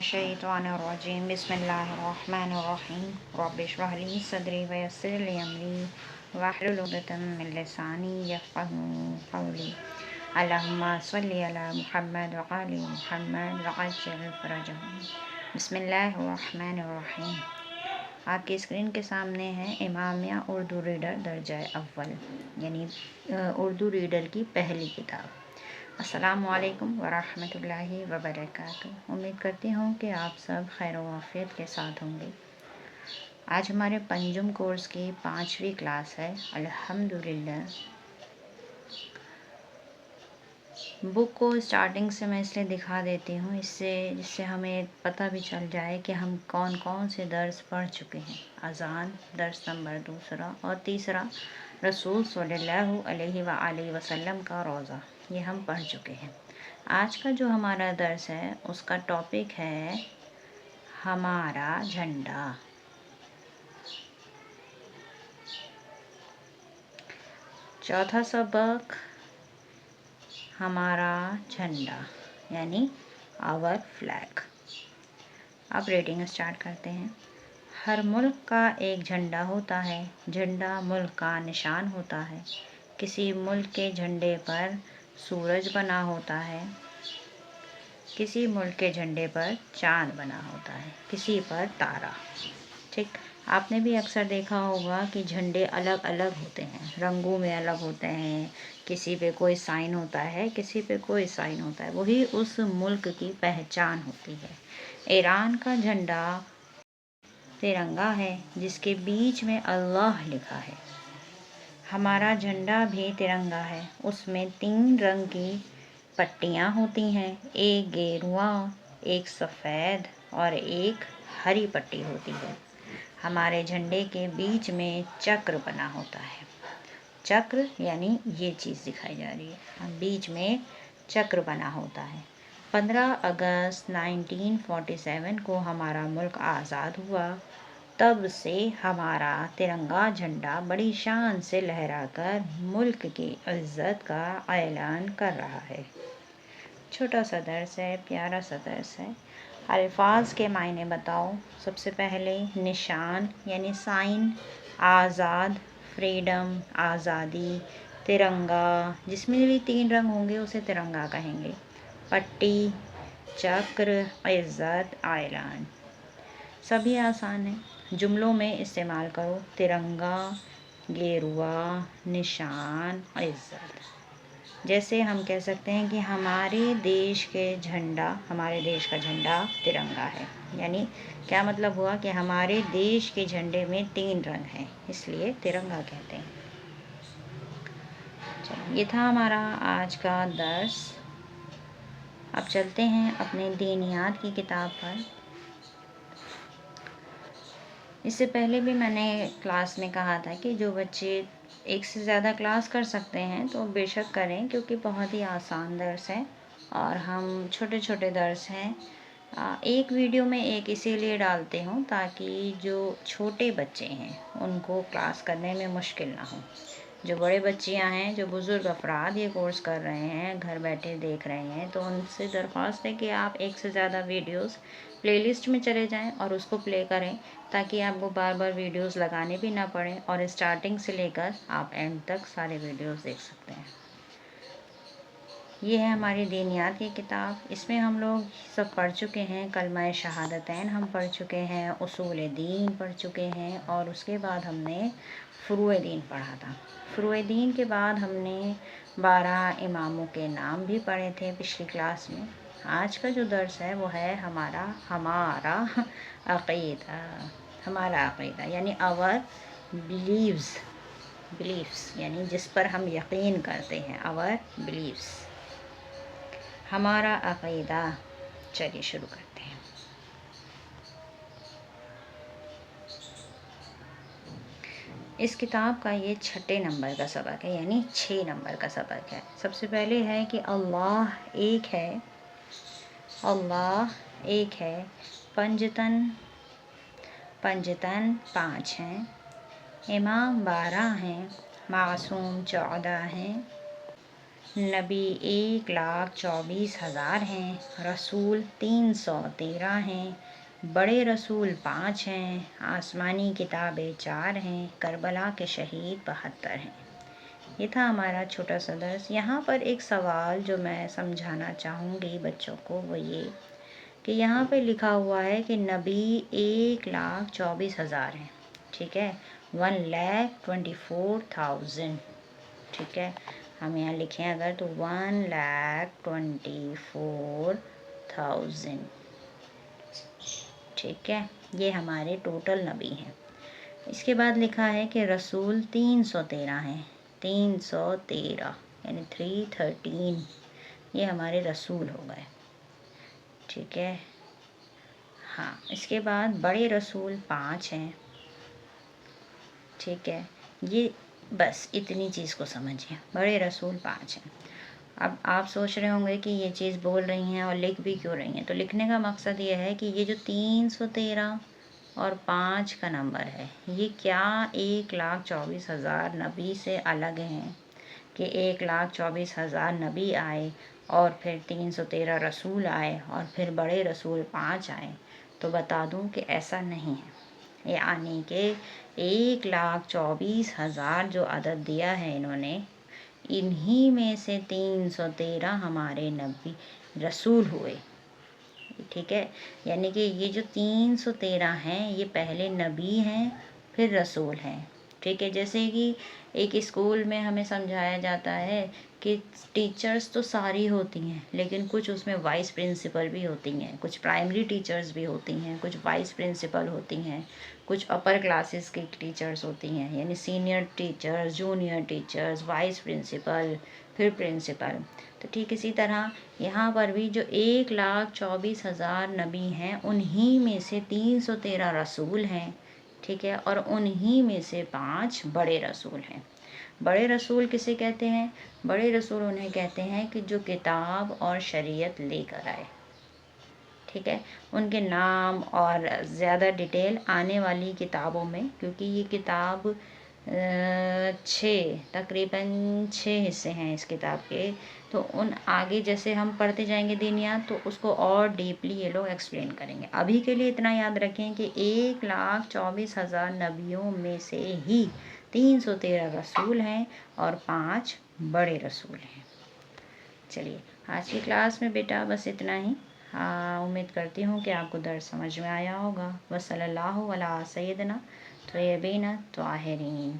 शैतानिर्रजीम बिस्मिल्लाहिर्रहमानिर्रहीम रब्बि इश्रह ली सदरी वयस्सिर ली अमरी वाहलुल उक़दतम मिन लिसानी यफ़क़हू क़ौली अल्लाहुम्मा सल्लि अला मुहम्मद व आलि मुहम्मद वअज्जिल फ़रजहुम। बिस्मिल्लाहिर्रहमानिर्रहीम। आपकी स्क्रीन के सामने है इमामिया उर्दू रीडर दर्जा अव्वल यानी उर्दू रीडर की पहली किताब। अस्सलामु अलैकुम वरहमतुल्लाहि वबरकातुहू। उम्मीद करती हूँ कि आप सब खैर व आफियत के साथ होंगे। आज हमारे पंजुम कोर्स की 5वीं क्लास है। अल्हम्दुलिल्लाह। बुक को स्टार्टिंग से मैं इसलिए दिखा देती हूँ जिससे हमें पता भी चल जाए कि हम कौन कौन से दर्स पढ़ चुके हैं। अज़ान दर्स नंबर 2 और 3 रसूल सल्लल्लाहु अलैहि वसल्लम का रोज़ा, ये हम पढ़ चुके हैं। आज का जो हमारा दर्स है उसका टॉपिक है हमारा झंडा। चौथा सबक हमारा झंडा यानी आवर फ्लैग। अब रीडिंग स्टार्ट करते हैं। हर मुल्क का एक झंडा होता है। झंडा मुल्क का निशान होता है। किसी मुल्क के झंडे पर सूरज बना होता है, किसी मुल्क के झंडे पर चाँद बना होता है, किसी पर तारा। ठीक, आपने भी अक्सर देखा होगा कि झंडे अलग अलग होते हैं, रंगों में अलग होते हैं। किसी पे कोई साइन होता है, किसी पे कोई साइन होता है, वही उस मुल्क की पहचान होती है। ईरान का झंडा तिरंगा है जिसके बीच में अल्लाह लिखा है। हमारा झंडा भी तिरंगा है। उसमें 3 रंग की पट्टियाँ होती हैं, एक गेरुआ, एक सफ़ेद और एक हरी पट्टी होती है। हमारे झंडे के बीच में चक्र बना होता है। चक्र यानी ये चीज़ दिखाई जा रही है, बीच में चक्र बना होता है। 15 अगस्त 1947 को हमारा मुल्क आज़ाद हुआ। तब से हमारा तिरंगा झंडा बड़ी शान से लहराकर मुल्क की इज़्ज़त का ऐलान कर रहा है। छोटा सा दर्स है, प्यारा सा दर्स है। अल्फाज के मायने बताओ। सबसे पहले निशान यानी साइन, आज़ाद फ्रीडम आज़ादी, तिरंगा जिसमें भी 3 रंग होंगे उसे तिरंगा कहेंगे, पट्टी, चक्र, इज़्ज़त, ऐलान। सभी आसान है, जुमलों में इस्तेमाल करो। तिरंगा, गेरुआ, निशान, इज़्ज़त। जैसे हम कह सकते हैं कि हमारे देश का झंडा तिरंगा है। यानी क्या मतलब हुआ कि हमारे देश के झंडे में 3 रंग हैं, इसलिए तिरंगा कहते हैं। चलो, ये था हमारा आज का दर्स। अब चलते हैं अपने दीनियात की किताब पर। इससे पहले भी मैंने क्लास में कहा था कि जो बच्चे एक से ज़्यादा क्लास कर सकते हैं तो बेशक करें, क्योंकि बहुत ही आसान दर्स है और हम छोटे छोटे दर्स हैं। एक वीडियो में एक इसीलिए डालते हूँ ताकि जो छोटे बच्चे हैं उनको क्लास करने में मुश्किल ना हो। जो बड़े बच्चियाँ हैं, जो बुज़ुर्ग अफराद ये कोर्स कर रहे हैं, घर बैठे देख रहे हैं, तो उनसे दरख्वास्त है कि आप एक से ज़्यादा वीडियोस प्लेलिस्ट में चले जाएं और उसको प्ले करें, ताकि आपको बार बार वीडियोस लगाने भी ना पड़े और स्टार्टिंग से लेकर आप एंड तक सारे वीडियोस देख सकते हैं। ये है हमारी दीनियात की किताब। इसमें हम लोग सब पढ़ चुके हैं। कलमा शहादतैन हम पढ़ चुके हैं, उसूल दीन पढ़ चुके हैं और उसके बाद हमने फ़ुरूए दीन पढ़ा था। फ़ुरूए दीन के बाद हमने 12 इमामों के नाम भी पढ़े थे पिछली क्लास में। आज का जो दर्स है वो है हमारा अक़ीदा यानी आवर बिलीव्स यानी जिस पर हम यकीन करते हैं, आवर बिलीव्स, हमारा अक़ीदा। चलिए शुरू करते हैं। इस किताब का ये 6 नंबर का सबक है, यानी 6 नंबर का सबक है। सबसे पहले है कि अल्लाह एक है, अल्लाह एक है। पंजतन 5 हैं, इमाम 12 हैं, मासूम 14 हैं, نبی 1,24,000 ہیں، رسول 313 ہیں، بڑے رسول 5 ہیں، آسمانی کتابیں 4 ہیں، کربلا کے شہید 72 ہیں۔ یہ تھا ہمارا چھوٹا سا درس۔ یہاں پر ایک سوال جو میں سمجھانا چاہوں گی بچوں کو وہ یہ کہ یہاں پہ لکھا ہوا ہے کہ نبی 1,24,000 ہیں، ٹھیک ہے، 1,24,000، ٹھیک ہے، ہم یہاں لکھیں اگر تو 1,24,000، ٹھیک ہے، یہ ہمارے ٹوٹل نبی ہیں۔ اس کے بعد لکھا ہے کہ رسول 313 ہیں، 313 یعنی 313، یہ ہمارے رسول ہو گئے، ٹھیک ہے۔ ہاں، اس کے بعد بڑے رسول 5 ہیں، ٹھیک ہے، یہ بس اتنی چیز کو سمجھیں، بڑے رسول 5 ہیں۔ اب آپ سوچ رہے ہوں گے کہ یہ چیز بول رہی ہیں اور لکھ بھی کیوں رہی ہیں، تو لکھنے کا مقصد یہ ہے کہ یہ جو 313 اور 5 کا نمبر ہے یہ کیا 1,24,000 نبی سے الگ ہیں کہ 1,24,000 نبی آئے اور پھر 313 رسول آئے اور پھر بڑے رسول 5 آئے، تو بتا دوں کہ ایسا نہیں ہے، یعنی کہ 1,24,000 جو عدد دیا ہے انہوں نے، انہی میں سے 313 ہمارے نبی رسول ہوئے، ٹھیک ہے، یعنی کہ یہ جو 313 ہیں یہ پہلے نبی ہیں پھر رسول ہیں، ٹھیک ہے۔ جیسے کہ ایک اسکول میں ہمیں سمجھایا جاتا ہے کہ ٹیچرز تو ساری ہوتی ہیں لیکن کچھ اس میں وائس پرنسپل بھی ہوتی ہیں، کچھ پرائمری ٹیچرز بھی ہوتی ہیں، کچھ وائس پرنسپل ہوتی ہیں، کچھ اپر کلاسز کی ٹیچرز ہوتی ہیں، یعنی senior teachers, junior teachers, vice principal, پھر پرنسپل۔ تو ٹھیک اسی طرح یہاں پر بھی جو 1,24,000 نبی ہیں انہی میں سے 313 رسول ہیں، ٹھیک ہے، اور انہی میں سے 5 بڑے رسول ہیں۔ بڑے رسول کسے کہتے ہیں؟ بڑے رسول انہیں کہتے ہیں کہ جو کتاب اور شریعت لے کر آئے، ٹھیک ہے۔ ان کے نام اور زیادہ ڈیٹیل آنے والی کتابوں میں، کیونکہ یہ کتاب تقریباً 6 حصے ہیں اس کتاب کے، تو ان آگے جیسے ہم پڑھتے جائیں گے دینیات تو اس کو اور ڈیپلی یہ لوگ ایکسپلین کریں گے۔ ابھی کے لیے اتنا یاد رکھیں کہ 1,24,000 نبیوں میں سے ہی 313 رسول ہیں اور 5 بڑے رسول ہیں۔ چلیے آج کی کلاس میں بیٹا بس اتنا ہی، امید کرتی ہوں کہ آپ کو درس سمجھ میں آیا ہوگا۔ وصلی اللہ علی سیدنا طیبین طاہرین۔